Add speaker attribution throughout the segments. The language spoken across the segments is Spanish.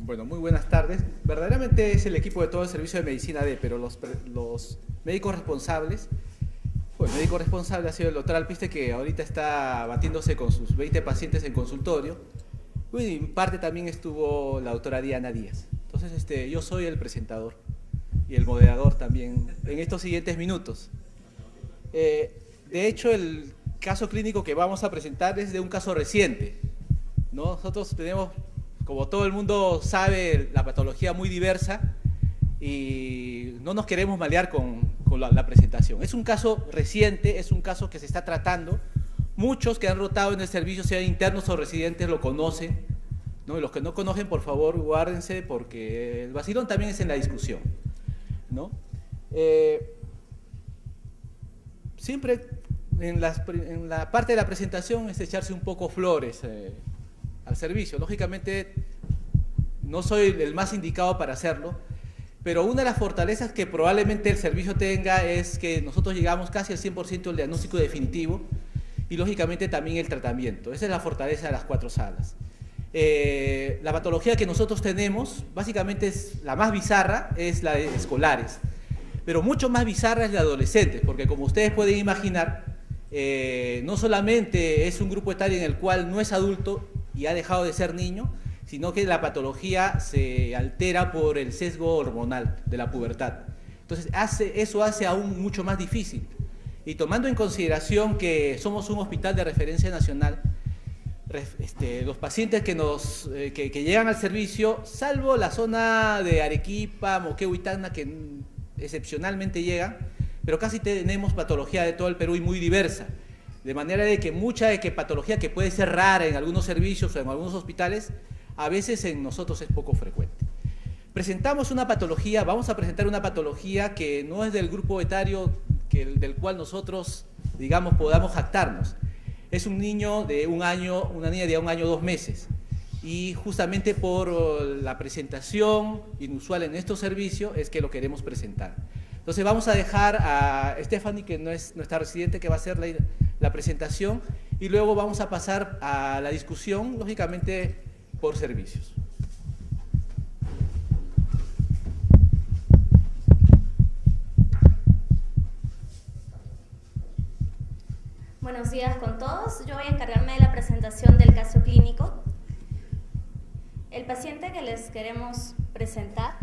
Speaker 1: Bueno, muy buenas tardes. Verdaderamente es el equipo de todo el servicio de medicina D, pero los médicos responsables, pues el médico responsable ha sido el doctor Alpiste, que ahorita está batiéndose con sus 20 pacientes en consultorio. Y en parte también estuvo la doctora Diana Díaz. Entonces, yo soy el presentador y el moderador también en estos siguientes minutos. De hecho, el caso clínico que vamos a presentar es de un caso reciente, ¿no? Nosotros tenemos, como todo el mundo sabe, la patología muy diversa y no nos queremos malear con la presentación. Es un caso reciente, es un caso que se está tratando. Muchos que han rotado en el servicio, sean internos o residentes, lo conocen, ¿no? Y los que no conocen, por favor, guárdense, porque el vacilón también es en la discusión, ¿no? Siempre en la parte de la presentación es echarse un poco flores al servicio. Lógicamente no soy el más indicado para hacerlo, pero una de las fortalezas que probablemente el servicio tenga es que nosotros llegamos casi al 100% del diagnóstico definitivo y lógicamente también el tratamiento. Esa es la fortaleza de las 4 salas. La patología que nosotros tenemos, básicamente es la más bizarra, es la de escolares, pero mucho más bizarra es la de adolescentes, porque como ustedes pueden imaginar, no solamente es un grupo etario en el cual no es adulto y ha dejado de ser niño, sino que la patología se altera por el sesgo hormonal de la pubertad. Entonces eso hace aún mucho más difícil. Y tomando en consideración que somos un hospital de referencia nacional, los pacientes que llegan al servicio, salvo la zona de Arequipa, Moquegua y Tacna, que excepcionalmente llegan, pero casi tenemos patología de todo el Perú y muy diversa. De manera de que mucha patología que puede ser rara en algunos servicios o en algunos hospitales, a veces en nosotros es poco frecuente. Presentamos una patología, vamos a presentar una patología que no es del grupo etario del cual nosotros, digamos, podamos jactarnos. Es un niño de 1 año, una niña de 1 año 2 meses. Y justamente por la presentación inusual en estos servicios es que lo queremos presentar. Entonces vamos a dejar a Stephanie, que no es nuestra residente, que va a hacer la presentación, y luego vamos a pasar a la discusión, lógicamente, por servicios.
Speaker 2: Buenos días con todos. Yo voy a encargarme de la presentación del caso clínico. El paciente que les queremos presentar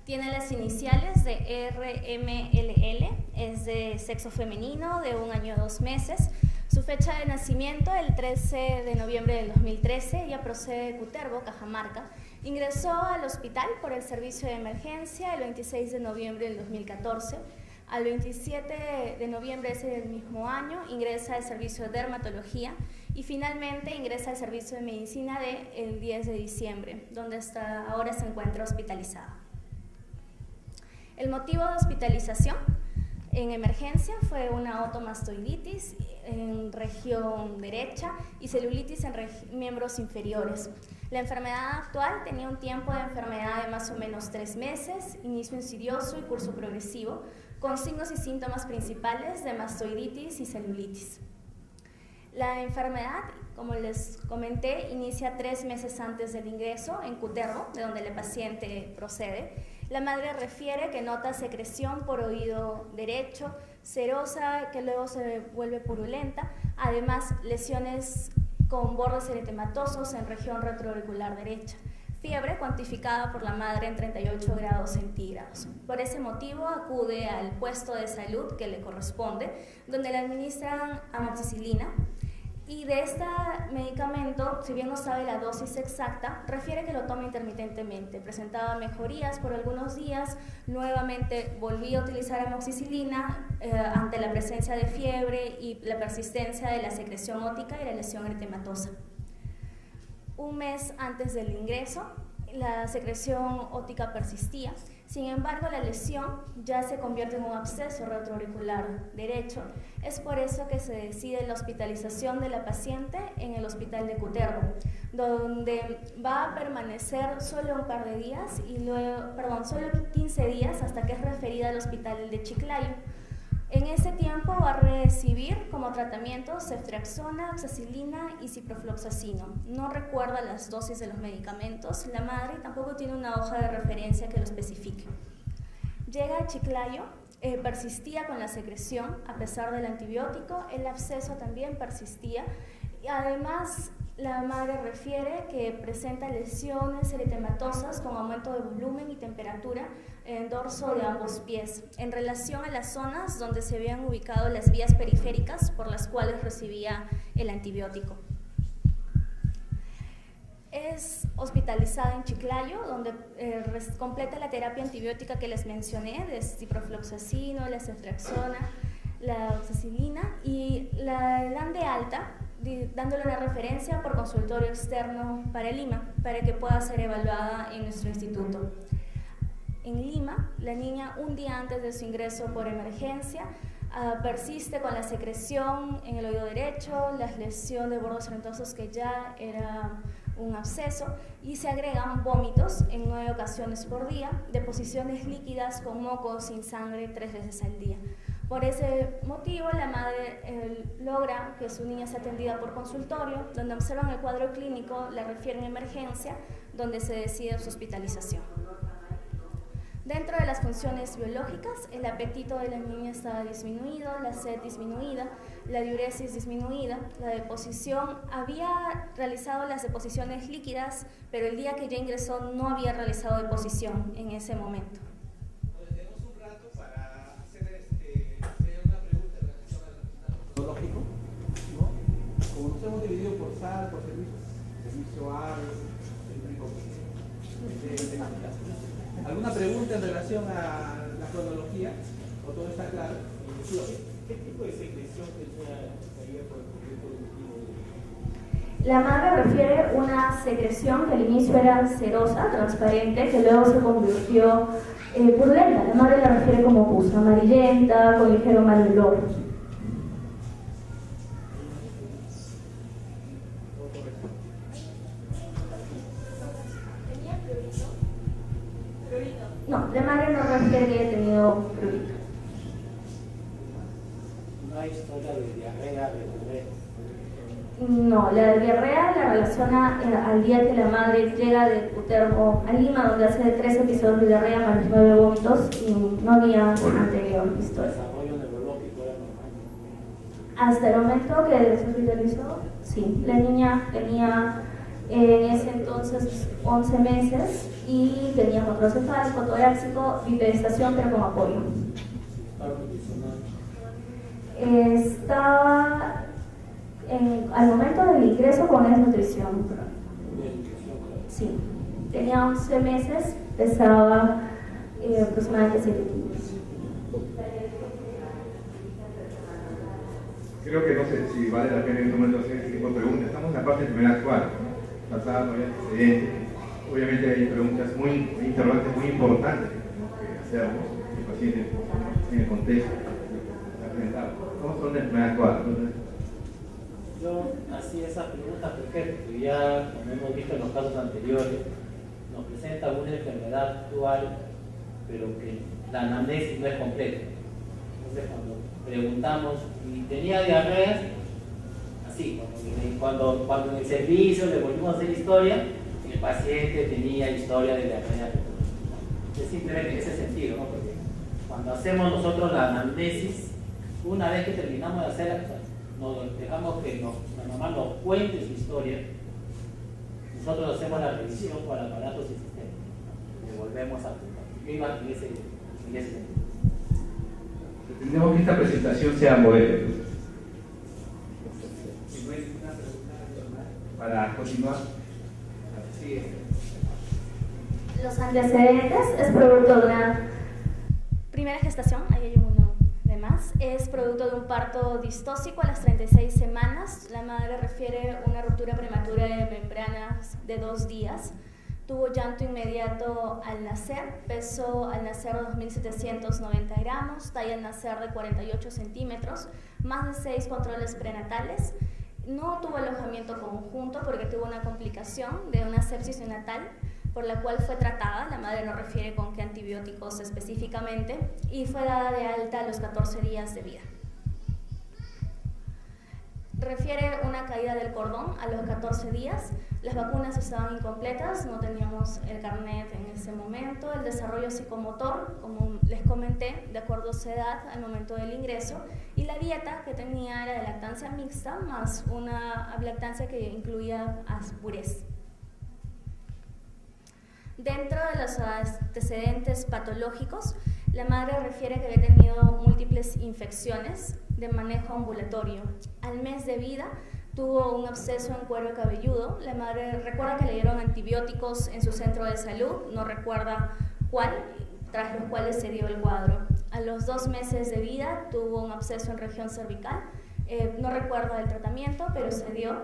Speaker 2: tiene las iniciales de RMLL, es de sexo femenino, de 1 año 2 meses. Su fecha de nacimiento, el 13 de noviembre del 2013, ella procede de Cutervo, Cajamarca. Ingresó al hospital por el servicio de emergencia el 26 de noviembre del 2014. Al 27 de noviembre de ese mismo año ingresa al servicio de dermatología y finalmente ingresa al servicio de medicina D el 10 de diciembre, donde hasta ahora se encuentra hospitalizada. El motivo de hospitalización en emergencia fue una otomastoiditis en región derecha y celulitis en miembros inferiores. La enfermedad actual tenía un tiempo de enfermedad de más o menos 3 meses, inicio insidioso y curso progresivo, con signos y síntomas principales de mastoiditis y celulitis. La enfermedad, como les comenté, inicia 3 meses antes del ingreso en Cutervo, de donde el paciente procede. La madre refiere que nota secreción por oído derecho, serosa que luego se vuelve purulenta, además lesiones con bordes eritematosos en región retroauricular derecha. Fiebre cuantificada por la madre en 38 grados centígrados. Por ese motivo acude al puesto de salud que le corresponde, donde le administran amoxicilina. Y de este medicamento, si bien no sabe la dosis exacta, refiere que lo toma intermitentemente. Presentaba mejorías por algunos días, nuevamente volvía a utilizar amoxicilina ante la presencia de fiebre y la persistencia de la secreción ótica y la lesión eritematosa. 1 mes antes del ingreso, la secreción óptica persistía. Sin embargo, la lesión ya se convierte en un absceso retroauricular derecho. Es por eso que se decide la hospitalización de la paciente en el hospital de Cutervo, donde va a permanecer solo un par de días y luego, solo 15 días hasta que es referida al hospital de Chiclayo. En ese ese tiempo va a recibir como tratamiento ceftriaxona, oxacilina y ciprofloxacino. No recuerda las dosis de los medicamentos. La madre tampoco tiene una hoja de referencia que lo especifique. Llega a Chiclayo, persistía con la secreción a pesar del antibiótico, el absceso también persistía. Y además, la madre refiere que presenta lesiones eritematosas con aumento de volumen y temperatura en dorso de ambos pies, en relación a las zonas donde se habían ubicado las vías periféricas por las cuales recibía el antibiótico. Es hospitalizada en Chiclayo, donde completa la terapia antibiótica que les mencioné, de ciprofloxacino, la ceftriaxona, la oxacilina, y la dan de alta, dándole una referencia por consultorio externo para Lima, para que pueda ser evaluada en nuestro instituto. En Lima, la niña, un día antes de su ingreso por emergencia, persiste con la secreción en el oído derecho, la lesión de bordos rentosos que ya era un absceso, y se agregan vómitos en 9 ocasiones por día, deposiciones líquidas con moco sin sangre 3 veces al día. Por ese motivo, la madre logra que su niña sea atendida por consultorio, donde observan el cuadro clínico, la refieren a emergencia, donde se decide su hospitalización. Dentro de las funciones biológicas, el apetito de la niña estaba disminuido, la sed disminuida, la diuresis disminuida, la deposición, había realizado las deposiciones líquidas, pero el día que ya ingresó no había realizado deposición en ese momento.
Speaker 1: Tenemos un rato para hacer una pregunta en relación al biológico, ¿no? Como nos hemos dividido por SAL, por servicio A, ¿alguna pregunta en relación a la cronología? ¿O todo está claro? ¿Qué tipo de secreción tenía por el motivo?
Speaker 2: La madre refiere una secreción que al inicio era cerosa, transparente, que luego se convirtió purulenta. La madre la refiere como pus, amarillenta, con ligero mal olor. No, la madre no refiere que haya tenido prurito.
Speaker 3: No hay historia de diarrea de bebé.
Speaker 2: No, la diarrea la relaciona al día que la madre llega de Putermo a Lima, donde hace 3 episodios de diarrea más 9 vómitos, y no había anterior historia.
Speaker 3: El desarrollo neurológico era normal.
Speaker 2: Hasta el momento que se hospitalizó, sí. La niña tenía en ese entonces 11 meses y tenía control cefálico, torácico, bipedestación, pero con apoyo. Estaba al momento del ingreso con desnutrición. Sí, tenía 11 meses, pesaba aproximadamente 7 kilos.
Speaker 4: Creo que no sé si vale la pena en este momento hacer este tipo de preguntas. Estamos en la parte de enfermedad actual, ¿no? Pasada, no hay antecedentes. Obviamente hay preguntas hay interrogantes muy importantes que tenemos que hacernos, el paciente en el contexto que ha presentado. ¿Cómo son de enfermedad actual?
Speaker 3: Yo hacía esa pregunta porque ya, como hemos visto en los casos anteriores, nos presenta una enfermedad actual, pero que la anamnesis no es completa. Entonces, cuando preguntamos, ¿y tenía diarreas? Así, cuando en el servicio le volvimos a hacer historia, el paciente tenía historia de diarrea. Es simplemente en ese sentido, ¿no? Porque cuando hacemos nosotros la anamnesis, una vez que terminamos de hacerla, nos dejamos que la mamá nos cuente su historia, nosotros hacemos la revisión con aparatos y sistemas, le volvemos a preguntar. Yo iba en ese sentido.
Speaker 4: Entendemos que esta presentación sea modelo.
Speaker 1: Si no hay ninguna pregunta,
Speaker 4: Para continuar.
Speaker 1: sí.
Speaker 2: Los antecedentes es producto de una primera gestación, ahí hay uno de más, es producto de un parto distóxico a las 36 semanas. La madre refiere una ruptura prematura de membranas de 2 días. Tuvo llanto inmediato al nacer, peso al nacer 2.790 gramos, talla al nacer de 48 centímetros, más de 6 controles prenatales. No tuvo alojamiento conjunto porque tuvo una complicación de una sepsis neonatal. por la cual fue tratada, la madre no refiere con qué antibióticos específicamente, y fue dada de alta a los 14 días de vida. Refiere una caída del cordón a los 14 días, las vacunas estaban incompletas, no teníamos el carnet en ese momento, el desarrollo psicomotor, como les comenté, de acuerdo a su edad al momento del ingreso, y la dieta que tenía era de lactancia mixta, más una lactancia que incluía purés. Dentro de los antecedentes patológicos, la madre refiere que había tenido múltiples infecciones de manejo ambulatorio. Al mes de vida tuvo un absceso en cuero cabelludo. La madre recuerda que le dieron antibióticos en su centro de salud, no recuerda cuál, tras los cuales se dio el cuadro. A los 2 meses de vida tuvo un absceso en región cervical. No recuerda el tratamiento, pero se dio.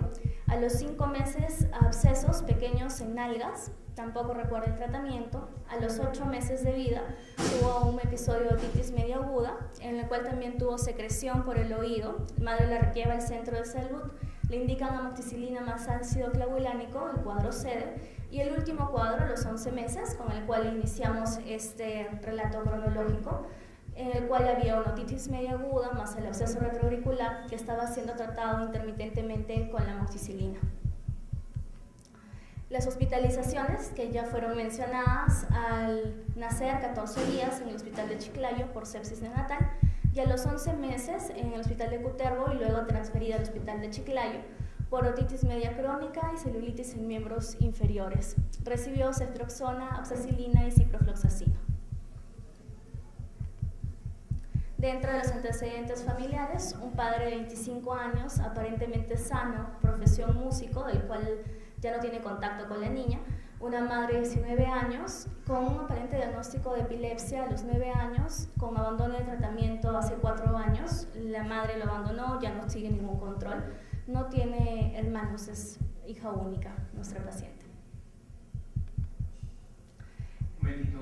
Speaker 2: A los 5 meses, abscesos pequeños en nalgas, tampoco recuerda el tratamiento. A los 8 meses de vida tuvo un episodio de otitis media aguda, en el cual también tuvo secreción por el oído. La madre la lleva al centro de salud, le indican amoxicilina más ácido clavulánico, el cuadro cede. Y el último cuadro, a los 11 meses, con el cual iniciamos este relato cronológico, en el cual había una otitis media aguda más el absceso retroauricular que estaba siendo tratado intermitentemente con la amoxicilina. Las hospitalizaciones que ya fueron mencionadas: al nacer 14 días en el hospital de Chiclayo por sepsis neonatal, y a los 11 meses en el hospital de Cutervo y luego transferida al hospital de Chiclayo por otitis media crónica y celulitis en miembros inferiores. Recibió ceftriaxona, oxacilina y ciprofloxacino. Dentro de los antecedentes familiares, un padre de 25 años, aparentemente sano, profesión músico, del cual ya no tiene contacto con la niña; una madre de 19 años, con un aparente diagnóstico de epilepsia a los 9 años, con abandono de tratamiento hace 4 años, la madre lo abandonó, ya no sigue ningún control, no tiene hermanos, es hija única, nuestra paciente.
Speaker 5: Un momentito.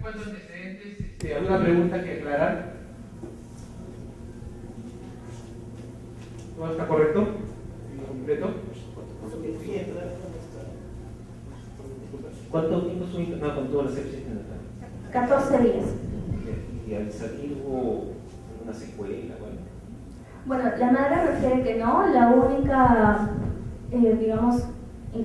Speaker 5: ¿Cuántos antecedentes? ¿Alguna pregunta que aclarar? ¿Todo está correcto? ¿En completo?
Speaker 3: ¿Cuánto tiempo estuvo internado con toda la sepsis neonatal?
Speaker 2: 14 días.
Speaker 3: ¿Y al salir hubo una secuela?
Speaker 2: Bueno, la madre refiere que no, la única, digamos,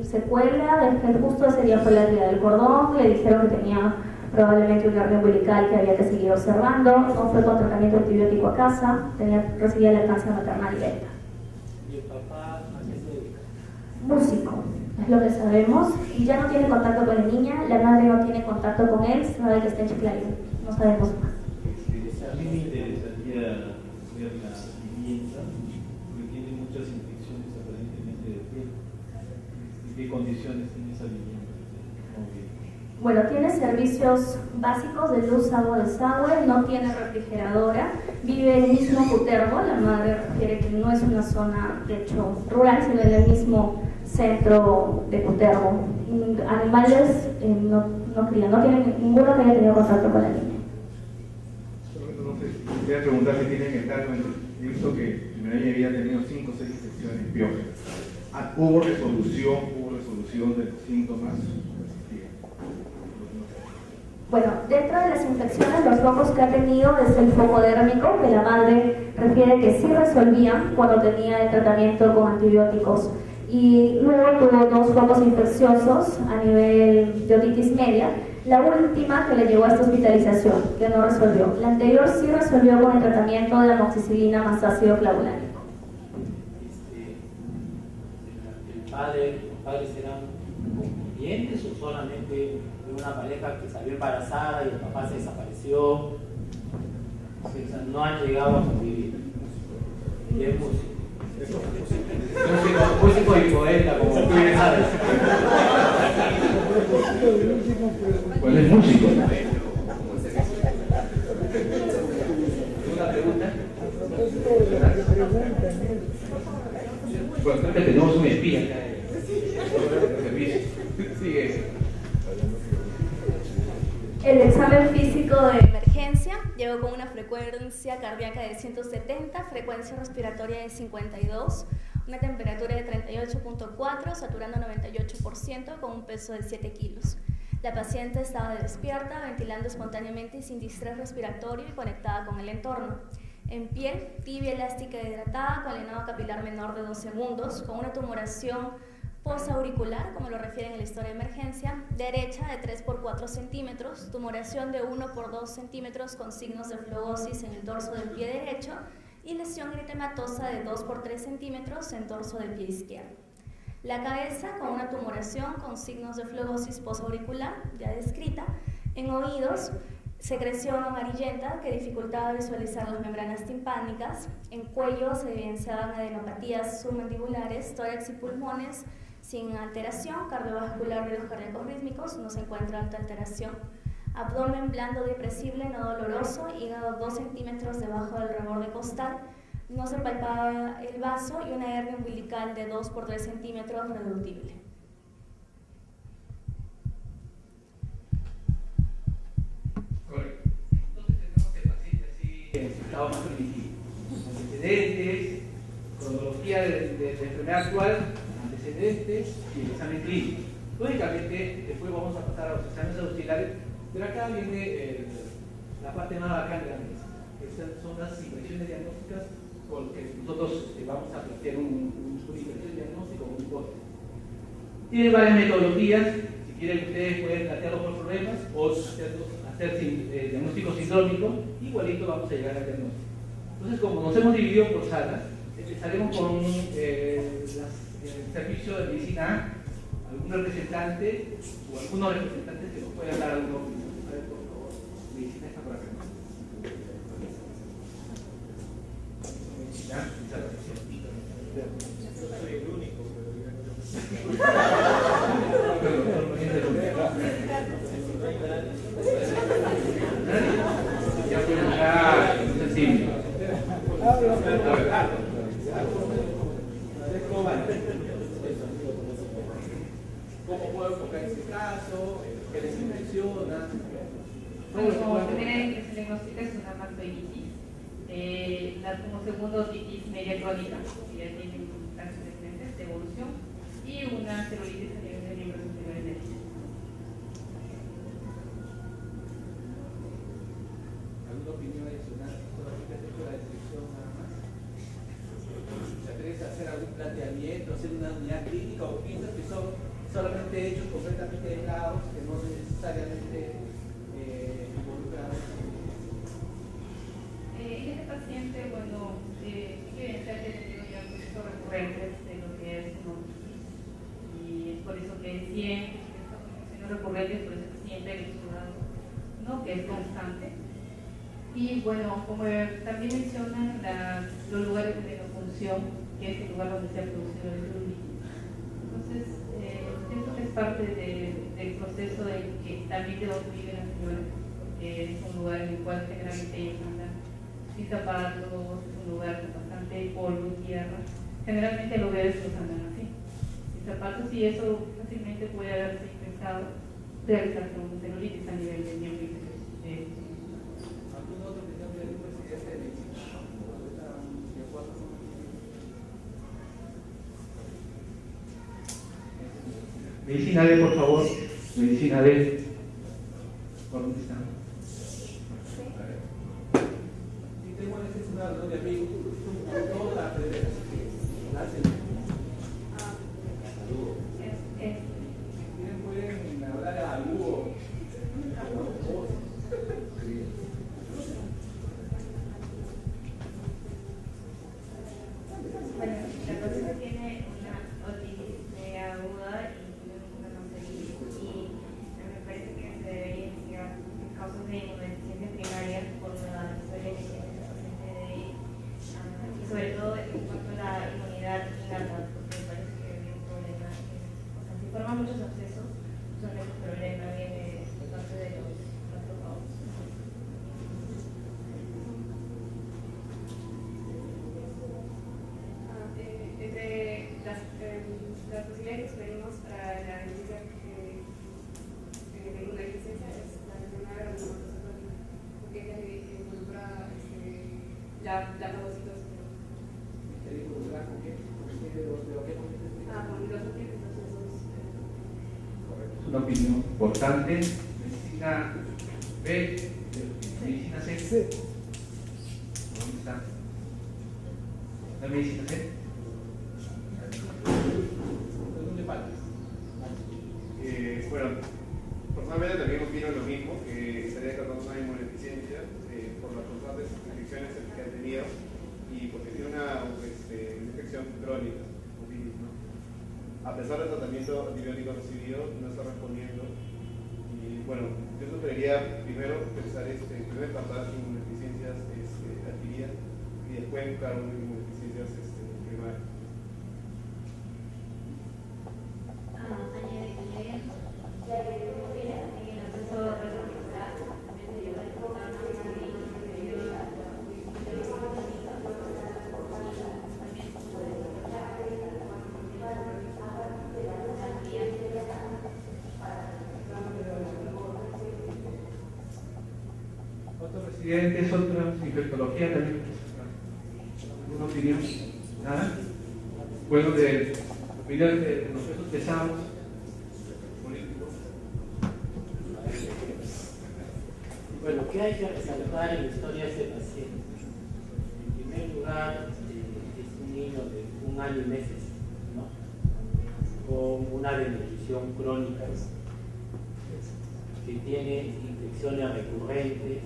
Speaker 2: secuela es que justo ese día fue la herida del cordón, le dijeron que tenía probablemente una hernia umbilical que había que seguir observando, no fue con tratamiento antibiótico a casa, recibía lactancia maternal directa.
Speaker 3: ¿Y el papá a qué se dedica?
Speaker 2: Músico, es lo que sabemos, y ya no tiene contacto con la niña, la madre no tiene contacto con él, sabe que está en Chiclayo, no sabemos más.
Speaker 6: A mí me interesaría ver la vivienda, porque tiene muchas infecciones aparentemente de piel. ¿En qué condiciones tiene esa vivienda?
Speaker 2: Bueno, tiene servicios básicos de luz, agua, desagüe, no tiene refrigeradora, vive en el mismo Cutervo, la madre refiere que no es una zona, de hecho, rural, sino en el mismo centro de Cutervo. Animales no crían, no tiene ninguno que haya tenido contacto con la niña.
Speaker 4: Entonces, quería preguntar si tienen el dato. He visto que el niña había tenido 5 o 6 infecciones biógenas. ¿Hubo resolución de los síntomas?
Speaker 2: Bueno, dentro de las infecciones, los focos que ha tenido es el foco dérmico, que la madre refiere que sí resolvían cuando tenía el tratamiento con antibióticos. Y luego tuvo 2 focos infecciosos a nivel de otitis media, la última que le llevó a esta hospitalización, que no resolvió. La anterior sí resolvió con el tratamiento de amoxicilina más ácido clavulánico.
Speaker 3: ¿Los padres eran convivientes o solamente de una pareja que salió embarazada y el papá se desapareció? O sea, no han llegado a convivir. Y es músico y poeta, como tú bien sabes.
Speaker 4: ¿Cuál es músico?
Speaker 5: ¿Alguna pregunta?
Speaker 4: Bueno,
Speaker 5: Creo que tenemos un espía acá de servicio. Sigue.
Speaker 2: El examen físico de emergencia llegó con una frecuencia cardíaca de 170, frecuencia respiratoria de 52, una temperatura de 38.4, saturando 98% con un peso de 7 kilos. La paciente estaba despierta, ventilando espontáneamente y sin distrés respiratorio y conectada con el entorno. En piel, tibia, elástica e hidratada, con llenado capilar menor de 2 segundos, con una tumoración posauricular, como lo refieren en la historia de emergencia, derecha de 3 por 4 centímetros, tumoración de 1 por 2 centímetros con signos de flegosis en el dorso del pie derecho y lesión eritematosa de 2 por 3 centímetros en dorso del pie izquierdo. La cabeza con una tumoración con signos de flegosis posauricular, ya descrita, en oídos, secreción amarillenta que dificultaba visualizar las membranas timpánicas, en cuello se evidenciaban adenopatías submandibulares, tórax y pulmones sin alteración, cardiovascular y los cardíacos rítmicos, no se encuentra alta alteración. Abdomen blando depresible, no doloroso, hígado 2 centímetros debajo del reborde costal, no se palpaba el vaso y una hernia umbilical de 2 por 3 centímetros reductible.
Speaker 1: Correcto. Entonces tenemos el paciente así en su estado más primitivo. Antecedentes, cronología de la enfermedad actual, antecedentes y el examen clínico. Lógicamente, después vamos a pasar a los exámenes auxiliares, pero acá viene la parte más bacana de la mesa. Estas son las impresiones diagnósticas con que nosotros vamos a plantear una impresión diagnóstica o un hipótesis. Tiene varias metodologías, si quieren ustedes pueden plantearlo por problemas o hacer diagnóstico sindrómico, igualito vamos a llegar al diagnóstico. Entonces, como nos hemos dividido por salas, empezaremos con el servicio de medicina A, algún representante o algunos representantes que nos puedan dar alguna opinión. A ver, por favor, medicina está por acá. Medicina,
Speaker 6: Yo soy el único,
Speaker 1: ya fue ya sencillo. ¿Cómo puedo enfocar este caso? ¿Qué les impresiona?
Speaker 7: Como primera que se diagnostica es una mastoiditis, como segundo otitis media crónica, que ya tiene antecedentes de evolución, y una celulitis a nivel de miembros inferiores derechos.
Speaker 1: ¿Alguna opinión adicional? Solamente hacer la descripción nada más. ¿Se atreve a hacer algún planteamiento, hacer una unidad clínica o piensas que son solamente hechos completamente aislados, que no necesariamente involucran?
Speaker 7: Este paciente, bueno, sí que evidentemente ha tenido ya procesos recurrentes de lo que es hemoditis, y es por eso que siempre estas infecciones recurrentes, por eso que siempre el exudado, ¿no? Que es constante. Y bueno, como también mencionan los lugares de venopunción, que es el lugar donde se ha producido el celulitis. Entonces, pienso que es parte del proceso de que también de donde vive la señora, porque es un lugar en el cual generalmente ellos andan sin zapatos, es un lugar con bastante polvo y tierra. Generalmente los bebés los andan así, sin zapatos, y eso fácilmente puede haberse infectado, realizarse un celulitis a nivel de miembro inferior.
Speaker 1: ¿Algún otro que tenga algún presidente de medicina? Medicina D, por favor. Medicina D. ¿Por dónde está? Sí, tengo una reunión de amigos. Toda la federación. Pueden hablar a Hugo.
Speaker 7: Bueno, la persona tiene una otitis aguda y una tonsillitis, y me parece que se debe investigar causas de inmunodeficiencia primaria por la historia que tiene el paciente de y sobre todo en cuanto a la inmunidad innata, porque me parece que hay un problema. O sea, si forman muchos abscesos, son ese problema viene por parte de los macrófagos.
Speaker 8: Entre las posibilidades que tenemos para la denuncia de inmunodeficiencia es la enfermedad granulomatosa, porque es la que involucra la fagocitosis.
Speaker 1: ¿Involucra con qué?
Speaker 5: Es una opinión importante. Medicina B, medicina C. ¿Dónde está? ¿La medicina C? ¿Dónde falta?
Speaker 9: Bueno, personalmente también opino lo mismo, que estaría tratando una inmunodeficiencia por las constantes infecciones que ha tenido y porque tiene una infección crónica, ¿no? A pesar del tratamiento antibiótico recibido, no está respondiendo. Y bueno, yo sugeriría primero pensar primero tratar inmunodeficiencias adquiridas y después buscar una inmunodeficiencias primarias.
Speaker 5: Otros residentes, otras infectologías también. ¿Alguna opinión? ¿Nada? Bueno, de opinión de los pesos pesados.
Speaker 3: Bueno, ¿qué hay que resaltar en la historia de este paciente? En primer lugar, es un niño de 1 año y meses, ¿no? Con una desnutrición crónica, que tiene infecciones recurrentes,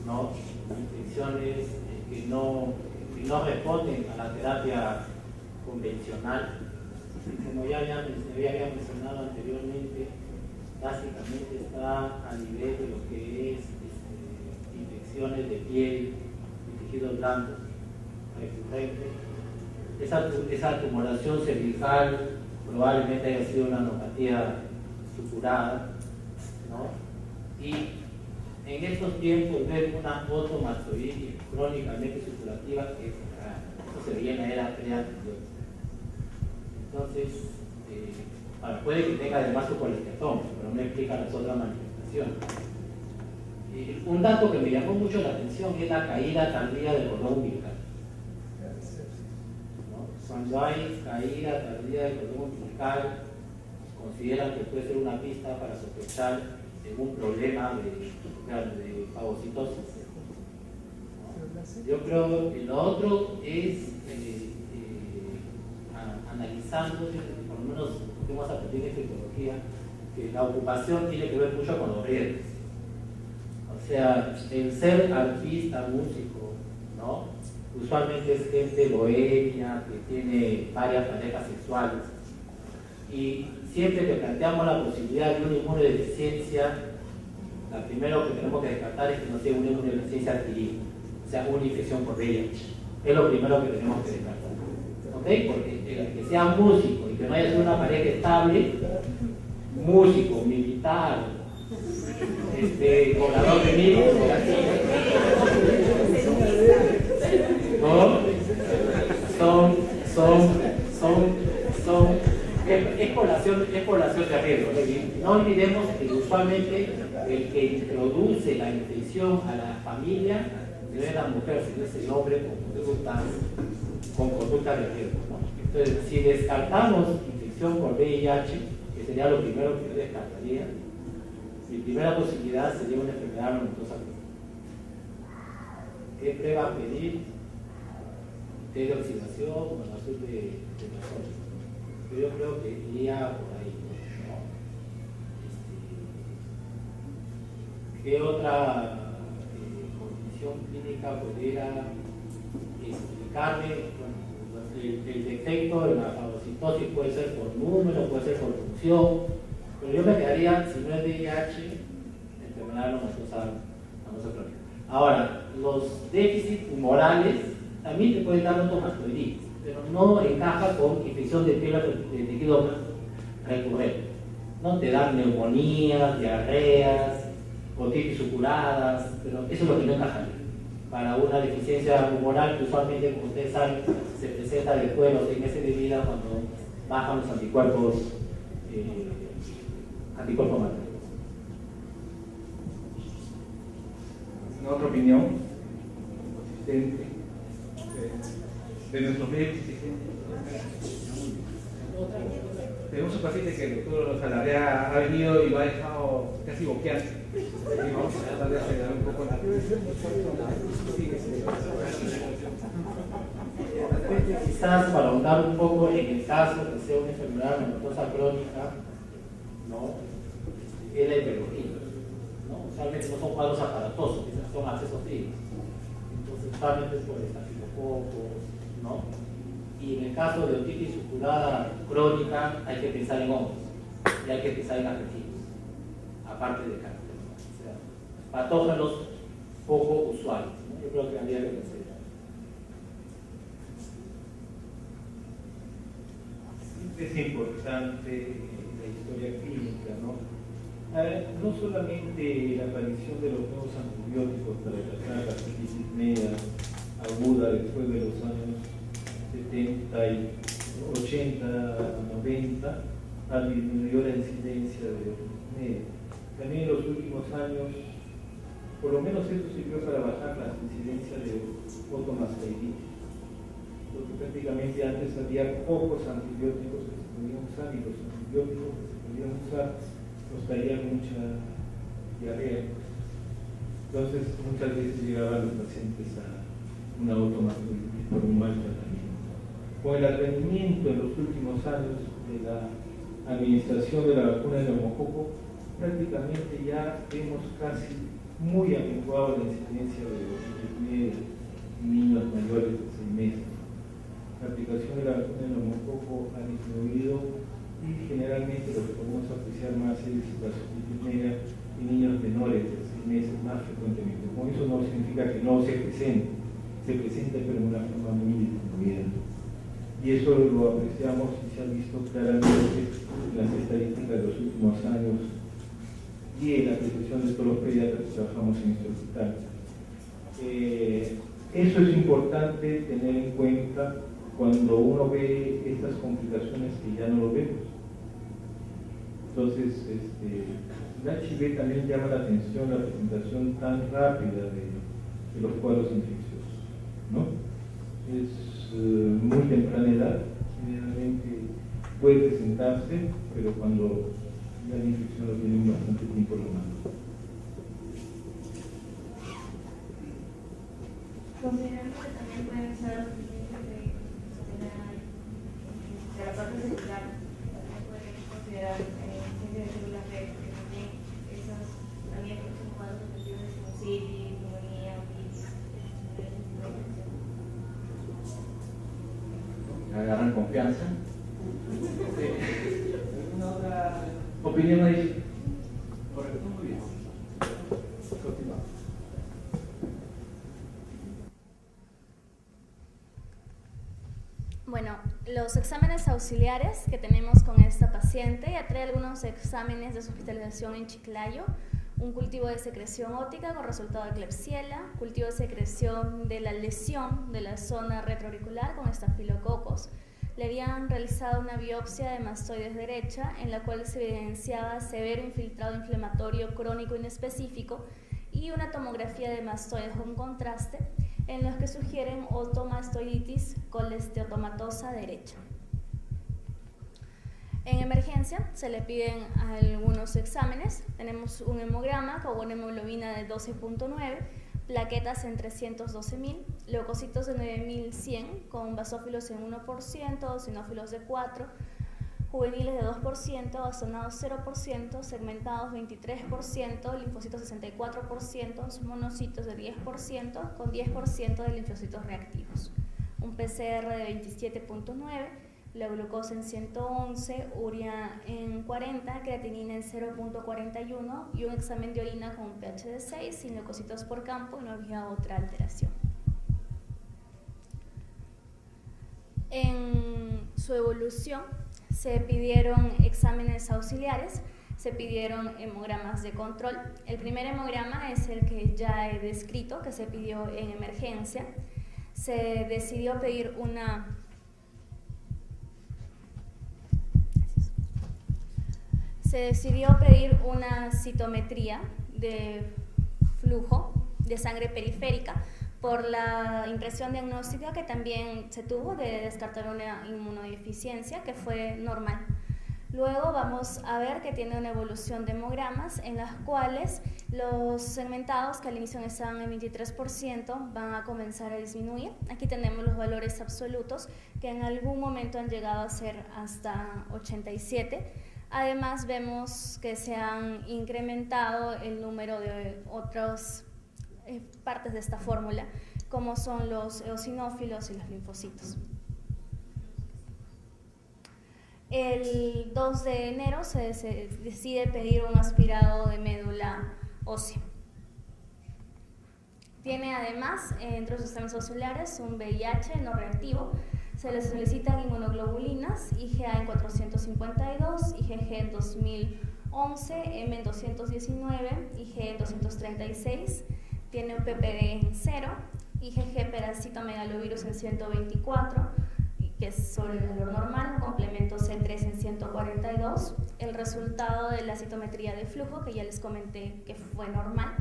Speaker 3: ¿no? Infecciones que no responden a la terapia convencional. Como ya había mencionado anteriormente, básicamente está a nivel de lo que es infecciones de piel y tejidos blandos recurrentes. Esa tumoración cervical probablemente haya sido una neuropatía supurada, ¿no? Y en estos tiempos ver una otomastoiditis crónicamente supurativa es raro. Eso se veía en la era preantibiótica. Entonces, puede que tenga además su colesterol, pero no explica las otras manifestaciones. Un dato que me llamó mucho la atención es la caída tardía del cordón umbilical, ¿no? Cuando hay caída tardía del cordón umbilical, consideran que puede ser una pista para sospechar de un problema de fagocitosis, ¿no? Yo creo que lo otro es analizando, por lo menos hemos aprendido en infectología, que la ocupación tiene que ver mucho con los riesgos. O sea, el ser artista, músico, ¿no? Usualmente es gente bohemia, que tiene varias parejas sexuales. Y siempre que planteamos la posibilidad de una inmunodeficiencia, lo primero que tenemos que descartar es que no sea una inmunodeficiencia adquirida, o sea, una infección por VIH. Es lo primero que tenemos que descartar. ¿Ok? Porque que sea músico y que no haya sido una pareja estable, músico, militar, cobrador de mil, ¿no? Es población de riesgo. No olvidemos que usualmente el que introduce la infección a la familia no es la mujer, sino es el hombre con conducta de riesgo, ¿no? Entonces, si descartamos infección por VIH, que sería lo primero que yo descartaría, mi primera posibilidad sería una enfermedad amentosa. ¿Qué prueba pedir? ¿Té de oxidación o el azul de nosotros? Yo creo que iría por ahí, ¿no? ¿Qué otra condición clínica pudiera explicarme? Bueno, el defecto de la fagocitosis puede ser por número, puede ser por función, pero yo me quedaría, si no es VIH, enfermedad anomatosa crónica. Ahora, los déficits humorales también te pueden dar otomastoiditis, pero no encaja con infección de piel de tejido recurrente. No te dan neumonías, diarreas, otitis supuradas, pero eso es lo que no encaja. Para una deficiencia humoral que usualmente, como ustedes saben, se presenta después de los 6 meses de vida cuando bajan los anticuerpos maternos.
Speaker 5: ¿Una otra opinión? de nuestros médicos existentes. Tenemos un paciente que el doctor Salarea ha venido y lo ha dejado casi boqueando. Y vamos a tratar de acelerar un poco la...
Speaker 3: Quizás para ahondar un poco en el caso de ser una enfermedad medicamentosa crónica, ¿no? Es la etiología, ¿no? Usualmente no son cuadros aparatosos, son accesos fríos. Entonces, usualmente es por estafilococos, ¿no? Y en el caso de otitis supurada crónica, hay que pensar en hongos y hay que pensar en argentinos, aparte de cáncer, ¿no? O sea, patógenos poco usuales, ¿no? Yo creo que habría que pensar.
Speaker 6: Es importante la historia clínica, ¿no? No solamente la aparición de los nuevos antibióticos para tratar la gastritis media aguda después de los años 70 y 80, 90, ha disminuido la incidencia de otitis media. También en los últimos años, por lo menos esto sirvió para bajar la incidencia de otomastitis, porque prácticamente antes había pocos antibióticos que se podían usar y los antibióticos que se podían usar nos traían mucha diarrea. Entonces muchas veces llegaban los pacientes a una otomastitis por un mal tratamiento. Con el advenimiento en los últimos años de la administración de la vacuna del neumococo, prácticamente ya vemos casi muy amenguado la incidencia de otitis media en niños mayores de 6 meses. La aplicación de la vacuna del neumococo ha disminuido y generalmente lo que podemos apreciar más es la otitis media en niños menores de 6 meses más frecuentemente. Con eso no significa que no se presente, se presenta pero en una forma muy disminuida. Y eso lo apreciamos y se ha visto claramente en las estadísticas de los últimos años y en la percepción de todos los pediatras que trabajamos en este hospital. Eso es importante tener en cuenta cuando uno ve estas complicaciones que ya no lo vemos. Entonces, el HIV también llama la atención la presentación tan rápida de los cuadros infecciosos, ¿no? Es muy temprana edad, generalmente puede presentarse, pero cuando ya la infección lo tiene bastante tiempo lo manda.
Speaker 7: Considerando que también pueden ser de la parte celular, también podemos considerar ciencia de células B, porque también esos también son cuadros infectivos de sinusitis, neumonía, otitis.
Speaker 1: Agarran confianza. ¿Alguna otra opinión ahí? Correcto, muy bien. Continuamos.
Speaker 2: Bueno, los exámenes auxiliares que tenemos con esta paciente, ya trae algunos exámenes de su hospitalización en Chiclayo, un cultivo de secreción óptica con resultado de Klebsiella, cultivo de secreción de la lesión de la zona retroauricular con estafilococos. Le habían realizado una biopsia de mastoides derecha en la cual se evidenciaba severo infiltrado inflamatorio crónico inespecífico y una tomografía de mastoides con contraste en los que sugieren otomastoiditis colesteatomatosa derecha. En emergencia se le piden algunos exámenes. Tenemos un hemograma con una hemoglobina de 12.9, plaquetas en 312.000, leucocitos de 9.100 con basófilos en 1%, sinófilos de 4%, juveniles de 2%, bastonados 0%, segmentados 23%, linfocitos 64%, monocitos de 10%, con 10% de linfocitos reactivos. Un PCR de 27.9, la glucosa en 111, urea en 40, creatinina en 0.41 y un examen de orina con un pH de 6, sin leucocitos por campo y no había otra alteración. En su evolución se pidieron exámenes auxiliares, se pidieron hemogramas de control. El primer hemograma es el que ya he descrito, que se pidió en emergencia. Se decidió pedir una citometría de flujo de sangre periférica por la impresión diagnóstica que también se tuvo de descartar una inmunodeficiencia que fue normal. Luego vamos a ver que tiene una evolución de hemogramas en las cuales los segmentados que al inicio estaban en 23% van a comenzar a disminuir. Aquí tenemos los valores absolutos que en algún momento han llegado a ser hasta 87. Además vemos que se han incrementado el número de otras partes de esta fórmula, como son los eosinófilos y los linfocitos. El 2 de enero se decide pedir un aspirado de médula ósea. Tiene además, entre sus exámenes celulares, un VIH no reactivo. Se le solicitan inmunoglobulinas, IgA en 452, IgG en 2011, M en 219, IgE en 236. Tiene un PPD en 0, IgG parasitomegalovirus en 124, que es sobre el valor normal, complemento C3 en 142, el resultado de la citometría de flujo, que ya les comenté que fue normal,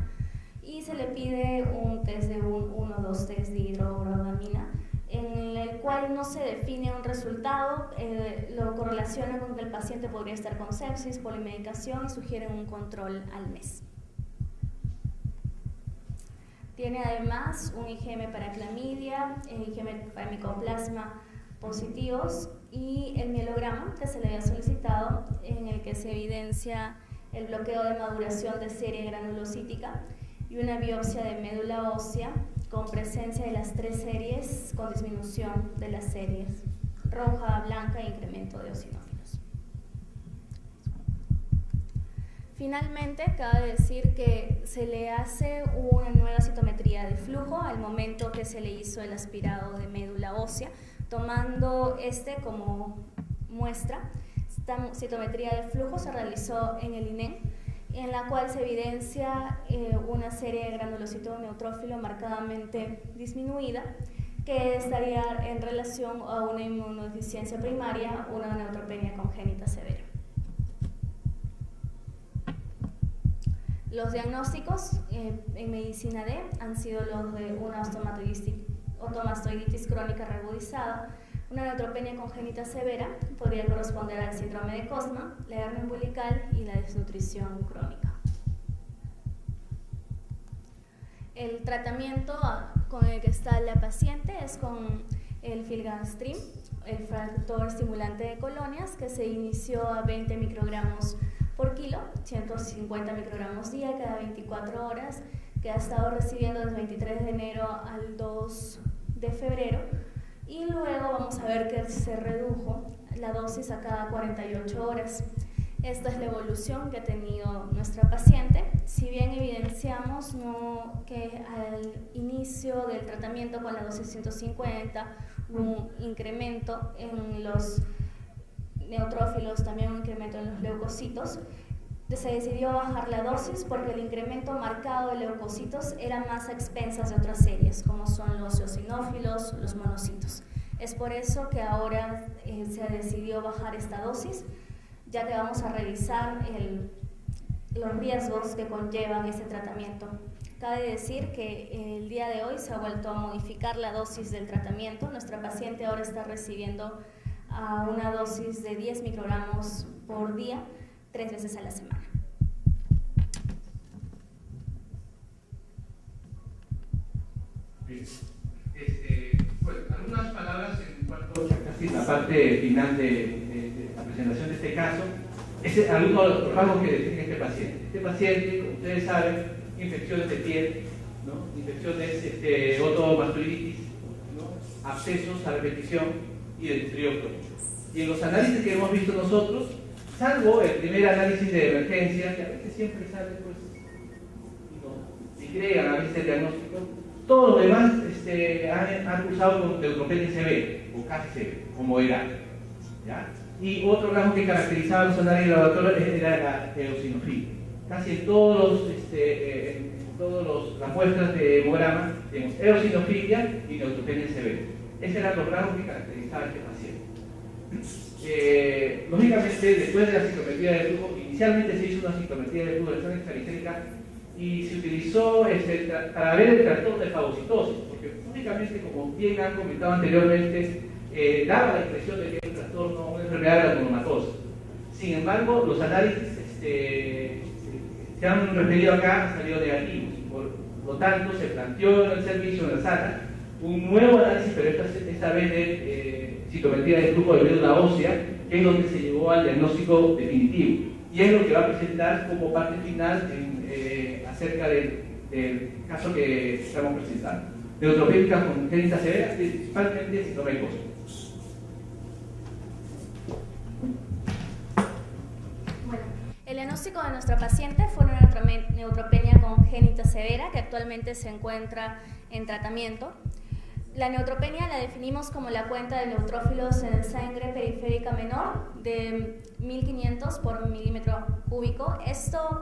Speaker 2: y se le pide un test de un 1-2 test de hidrorodamina, en el cual no se define un resultado, lo correlaciona con que el paciente podría estar con sepsis, polimedicación y sugieren un control al mes. Tiene además un IgM para clamidia, IgM para micoplasma positivos y el mielograma que se le había solicitado, en el que se evidencia el bloqueo de maduración de serie granulocítica y una biopsia de médula ósea con presencia de las 3 series con disminución de las series roja, blanca e incremento de eosinófilos. Finalmente, cabe decir que se le hace una nueva citometría de flujo al momento que se le hizo el aspirado de médula ósea, tomando como muestra. Esta citometría de flujo se realizó en el INEM, en la cual se evidencia una serie de granulocito neutrófilo marcadamente disminuida, que estaría en relación a una inmunodeficiencia primaria, una neutropenia congénita severa. Los diagnósticos en medicina D han sido los de una otomastoiditis crónica reagudizada, una neutropenia congénita severa, podría corresponder al síndrome de Cosma, la hernia umbilical y la desnutrición crónica. El tratamiento con el que está la paciente es con el filgrastim, el factor estimulante de colonias, que se inició a 20 microgramos por kilo, 150 microgramos día cada 24 horas, que ha estado recibiendo desde el 23 de enero al 2 de febrero, y luego vamos a ver que se redujo la dosis a cada 48 horas. Esta es la evolución que ha tenido nuestra paciente. Si bien evidenciamos que al inicio del tratamiento con la dosis 150 hubo un incremento en los neutrófilos, también un incremento en los leucocitos, se decidió bajar la dosis porque el incremento marcado de leucocitos era más a expensas de otras series, como son los eosinófilos, los monocitos. Es por eso que ahora se decidió bajar esta dosis, ya que vamos a revisar los riesgos que conllevan este tratamiento. Cabe decir que el día de hoy se ha vuelto a modificar la dosis del tratamiento. Nuestra paciente ahora está recibiendo una dosis de 10 microgramos por día, 3 veces a la semana.
Speaker 5: Bien. Bueno, algunas palabras en cuanto a casi la parte final de la presentación de este caso. Algunos de los rasgos que definen este paciente. Este paciente, como ustedes saben, infecciones de piel, ¿no? Infecciones otomastoiditis, ¿no? Abscesos a repetición y el frío crónico. Y en los análisis que hemos visto nosotros, salvo el primer análisis de emergencia, que a veces siempre sale, pues, y crean a veces el diagnóstico, todos los demás han cursado con neutropenia severa, o casi severa, o moderada, ¿ya? Y otro rasgo que caracterizaba los análisis de laboratorio era la eosinofilia. Casi en todas las muestras de hemograma tenemos eosinofilia y neutropenia severa. Esos eran los rasgos que caracterizaban a este paciente. Lógicamente, después de la citometría de flujo, inicialmente se hizo una citometría de flujo de sangre salicílica y se utilizó para ver el trastorno de fagocitosis, lógicamente, como bien han comentado anteriormente, daba la impresión de que era un trastorno, una enfermedad de la monomatosa. Sin embargo, los análisis se han referido acá, han salido negativos. Por lo tanto, se planteó en el servicio, en la sala, un nuevo análisis, pero esta vez de citometría de flujo de médula ósea, que es donde se llegó al diagnóstico definitivo. Y es lo que va a presentar como parte final acerca del caso que estamos presentando. Neutropenia congénita severa, principalmente síndrome de Cosma.
Speaker 2: Bueno, el diagnóstico de nuestra paciente fue una neutropenia congénita severa que actualmente se encuentra en tratamiento. La neutropenia la definimos como la cuenta de neutrófilos en sangre periférica menor de 1500 por milímetro cúbico. Esto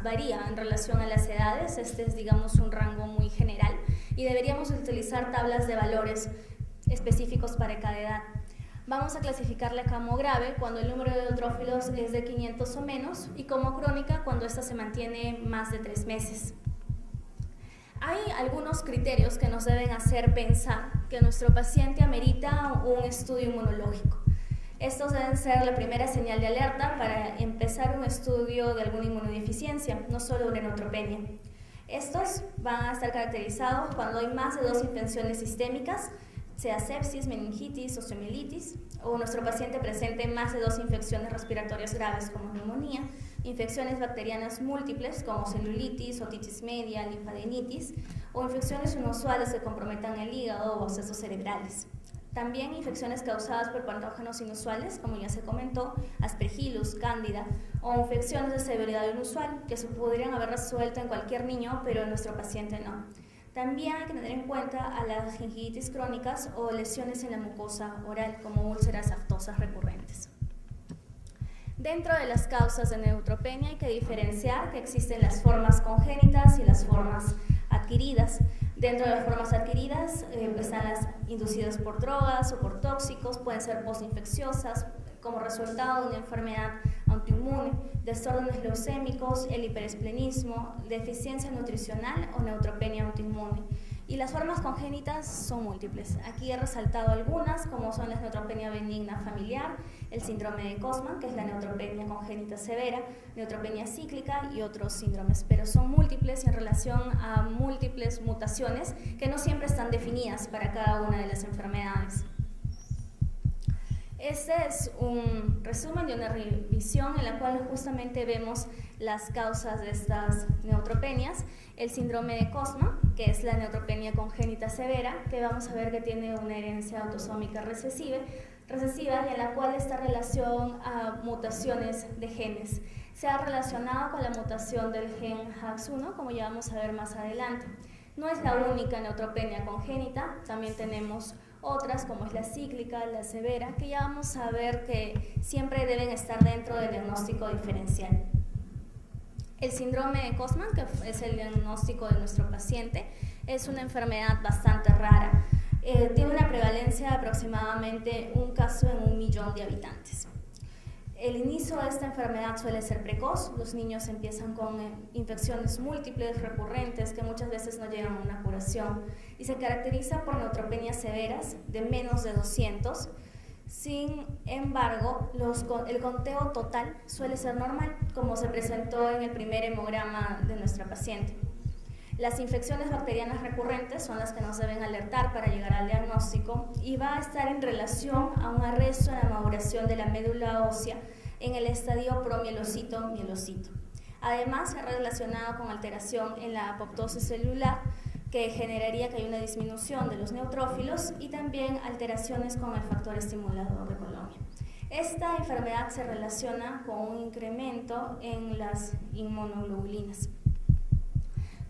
Speaker 2: varía en relación a las edades. Este es, digamos, un rango muy general y deberíamos utilizar tablas de valores específicos para cada edad. Vamos a clasificarla como grave cuando el número de neutrófilos es de 500 o menos y como crónica cuando esta se mantiene más de 3 meses. Hay algunos criterios que nos deben hacer pensar que nuestro paciente amerita un estudio inmunológico. Estos deben ser la primera señal de alerta para empezar un estudio de alguna inmunodeficiencia, no solo una neutropenia. Estos van a estar caracterizados cuando hay más de 2 infecciones sistémicas, sea sepsis, meningitis, osteomielitis, o nuestro paciente presente más de 2 infecciones respiratorias graves como neumonía, infecciones bacterianas múltiples como celulitis, otitis media, linfadenitis, o infecciones inusuales que comprometan el hígado o abscesos cerebrales. También infecciones causadas por patógenos inusuales, como ya se comentó, Aspergillus, Cándida, o infecciones de severidad inusual que se podrían haber resuelto en cualquier niño, pero en nuestro paciente no. También hay que tener en cuenta a las gingivitis crónicas o lesiones en la mucosa oral, como úlceras aftosas recurrentes. Dentro de las causas de neutropenia hay que diferenciar que existen las formas congénitas y las formas adquiridas. Dentro de las formas adquiridas están las inducidas por drogas o por tóxicos, pueden ser postinfecciosas como resultado de una enfermedad autoinmune, desórdenes leucémicos, el hiperesplenismo, deficiencia nutricional o neutropenia autoinmune. Y las formas congénitas son múltiples. Aquí he resaltado algunas, como son la neutropenia benigna familiar, el síndrome de Cosma, que es la neutropenia congénita severa, neutropenia cíclica y otros síndromes, pero son múltiples en relación a múltiples mutaciones que no siempre están definidas para cada una de las enfermedades. Este es un resumen de una revisión en la cual justamente vemos las causas de estas neutropenias. El síndrome de Cosma, que es la neutropenia congénita severa, que vamos a ver que tiene una herencia autosómica recesiva y en la cual esta relación a mutaciones de genes se ha relacionado con la mutación del gen HAX1, como ya vamos a ver más adelante. No es la única neutropenia congénita, también tenemos otras como es la cíclica, la severa, que ya vamos a ver que siempre deben estar dentro del diagnóstico diferencial. El síndrome de Cosma, que es el diagnóstico de nuestro paciente, es una enfermedad bastante rara. Tiene una prevalencia de aproximadamente un caso en 1 millón de habitantes. El inicio de esta enfermedad suele ser precoz, los niños empiezan con infecciones múltiples, recurrentes, que muchas veces no llegan a una curación, y se caracteriza por neutropenias severas de menos de 200. Sin embargo, el conteo total suele ser normal, como se presentó en el primer hemograma de nuestra paciente. Las infecciones bacterianas recurrentes son las que nos deben alertar para llegar al diagnóstico y va a estar en relación a un arresto en la maduración de la médula ósea en el estadio promielocito-mielocito. Además, se ha relacionado con alteración en la apoptosis celular que generaría que haya una disminución de los neutrófilos y también alteraciones con el factor estimulador de Colombia. Esta enfermedad se relaciona con un incremento en las inmunoglobulinas.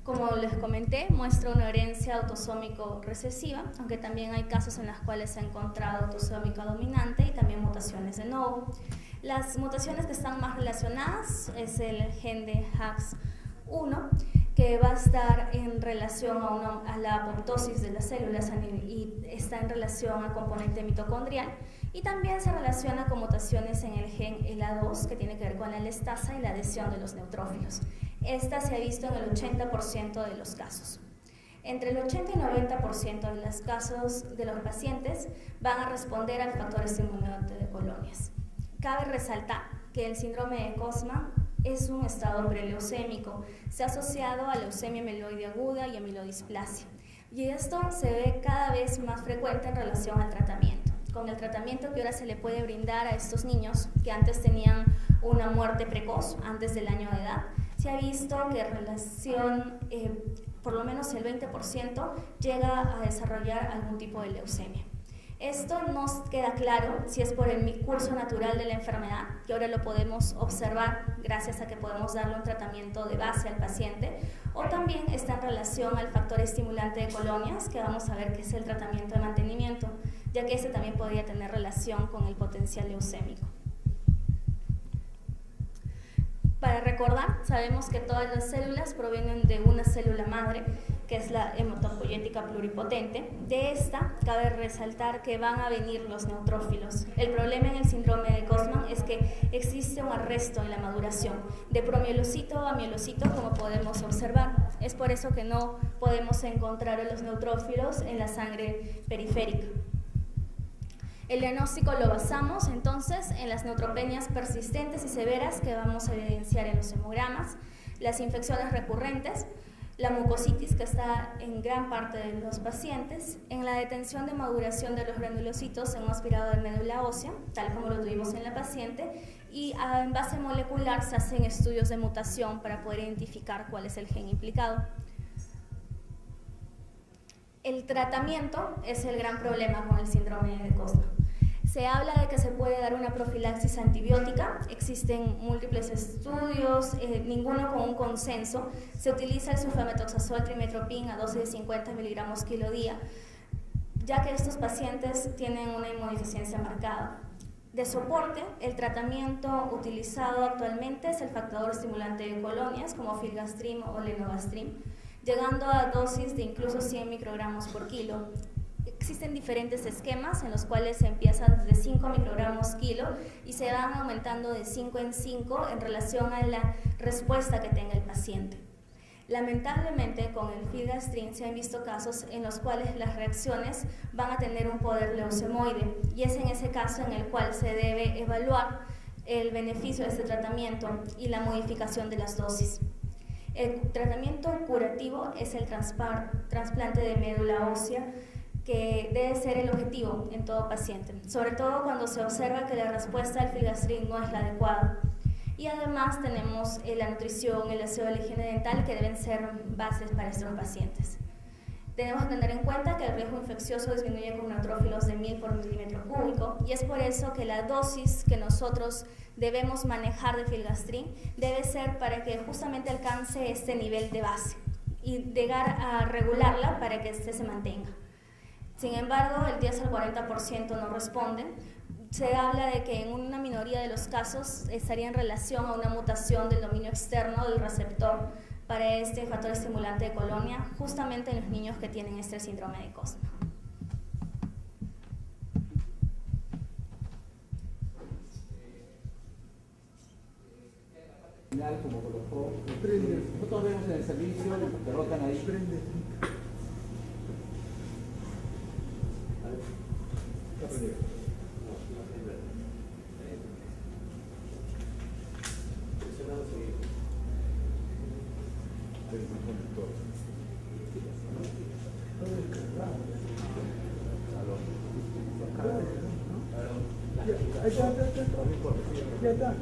Speaker 2: Como les comenté, muestra una herencia autosómico recesiva, aunque también hay casos en los cuales se ha encontrado autosómica dominante y también mutaciones de novo. Las mutaciones que están más relacionadas es el gen de HAX1, que va a estar en relación a la apoptosis de las células y está en relación al componente mitocondrial, y también se relaciona con mutaciones en el gen ELA2, que tiene que ver con la elastasa y la adhesión de los neutrófilos. Esta se ha visto en el 80% de los casos. Entre el 80 y 90% de los casos de los pacientes van a responder al factor estimulante de colonias. Cabe resaltar que el síndrome de Kostman es un estado preleucémico, se ha asociado a leucemia mieloide aguda y amilodisplasia. Y esto se ve cada vez más frecuente en relación al tratamiento. Con el tratamiento que ahora se le puede brindar a estos niños que antes tenían una muerte precoz, antes del año de edad, se ha visto que en relación, por lo menos el 20% llega a desarrollar algún tipo de leucemia. Esto nos queda claro si es por el curso natural de la enfermedad, que ahora lo podemos observar gracias a que podemos darle un tratamiento de base al paciente, o también está en relación al factor estimulante de colonias, que vamos a ver que es el tratamiento de mantenimiento, ya que este también podría tener relación con el potencial leucémico. Para recordar, sabemos que todas las células provienen de una célula madre, que es la hematopoyética pluripotente. De esta, cabe resaltar que van a venir los neutrófilos. El problema en el síndrome de Kostman es que existe un arresto en la maduración, de promielocito a mielocito, como podemos observar. Es por eso que no podemos encontrar a los neutrófilos en la sangre periférica. El diagnóstico lo basamos entonces en las neutropenias persistentes y severas que vamos a evidenciar en los hemogramas, las infecciones recurrentes, la mucositis que está en gran parte de los pacientes, en la detención de maduración de los granulocitos en un aspirado de médula ósea, tal como lo tuvimos en la paciente, y en base molecular se hacen estudios de mutación para poder identificar cuál es el gen implicado. El tratamiento es el gran problema con el síndrome de Kostman. Se habla de que se puede dar una profilaxis antibiótica, existen múltiples estudios, ninguno con un consenso. Se utiliza el sulfamethoxazol trimestoprim a dosis de 50 miligramos kilo día, ya que estos pacientes tienen una inmunodeficiencia marcada. De soporte, el tratamiento utilizado actualmente es el factor estimulante de colonias, como filgastrim o lenogastrim, llegando a dosis de incluso 100 microgramos por kilo. Existen diferentes esquemas en los cuales se empiezan desde 5 microgramos kilo y se van aumentando de 5 en 5 en relación a la respuesta que tenga el paciente. Lamentablemente, con el filgastrim se han visto casos en los cuales las reacciones van a tener un poder leucemoide, y es en ese caso en el cual se debe evaluar el beneficio de este tratamiento y la modificación de las dosis. El tratamiento curativo es el trasplante de médula ósea, que debe ser el objetivo en todo paciente, sobre todo cuando se observa que la respuesta al filgastrim no es la adecuada. Y además tenemos la nutrición, el aseo y la higiene dental, que deben ser bases para estos pacientes. Tenemos que tener en cuenta que el riesgo infeccioso disminuye con neutrófilos de 1000 por milímetro cúbico, y es por eso que la dosis que nosotros debemos manejar de filgastrim debe ser para que justamente alcance este nivel de base y llegar a regularla para que este se mantenga. Sin embargo, el 10 al 40% no responden. Se habla de que en una minoría de los casos estaría en relación a una mutación del dominio externo del receptor para este factor estimulante de colonia, justamente en los niños que tienen este síndrome de Kostman.
Speaker 1: Como colocó, nosotros vemos en el servicio, derrotan ahí.
Speaker 10: Ya está.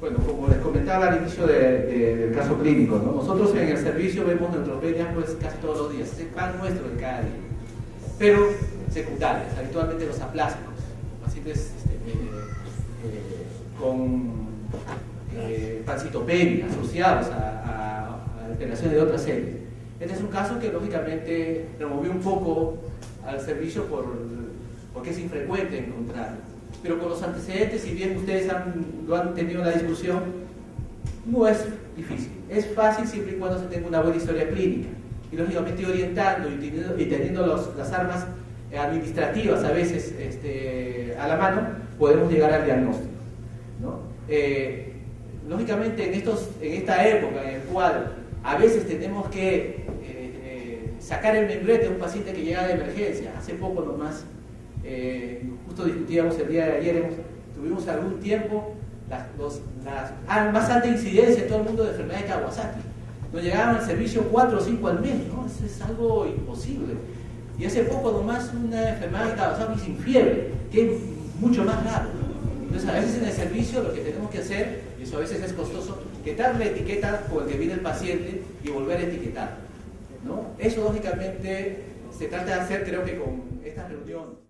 Speaker 1: Bueno, como les comentaba al inicio del caso clínico, ¿no? Nosotros en el servicio vemos neutropenias pues casi todos los días, es el pan nuestro de cada día, pero secundarias, habitualmente los aplásicos, pacientes con pancitopenia asociados a alteraciones de otras células. Este es un caso que lógicamente removió un poco al servicio porque es infrecuente encontrarlo. Pero con los antecedentes, si bien ustedes lo han tenido en la discusión, no es difícil. Es fácil siempre y cuando se tenga una buena historia clínica. Y lógicamente orientando y teniendo las armas administrativas a veces a la mano, podemos llegar al diagnóstico, ¿no? Lógicamente en esta época en la cual a veces tenemos que sacar el membrete de un paciente que llega de emergencia, hace poco nomás, justo discutíamos el día de ayer, tuvimos algún tiempo la más alta incidencia en todo el mundo de enfermedad de Kawasaki. Nos llegaban al servicio 4 o 5 al mes, ¿no? Eso es algo imposible. Y hace poco nomás una enfermedad de Kawasaki sin fiebre, que es mucho más grave. Entonces a veces en el servicio lo que tenemos que hacer, y eso a veces es costoso, quitar la etiqueta con el que viene el paciente y volver a etiquetar, ¿no? Eso lógicamente se trata de hacer, creo que con esta reunión.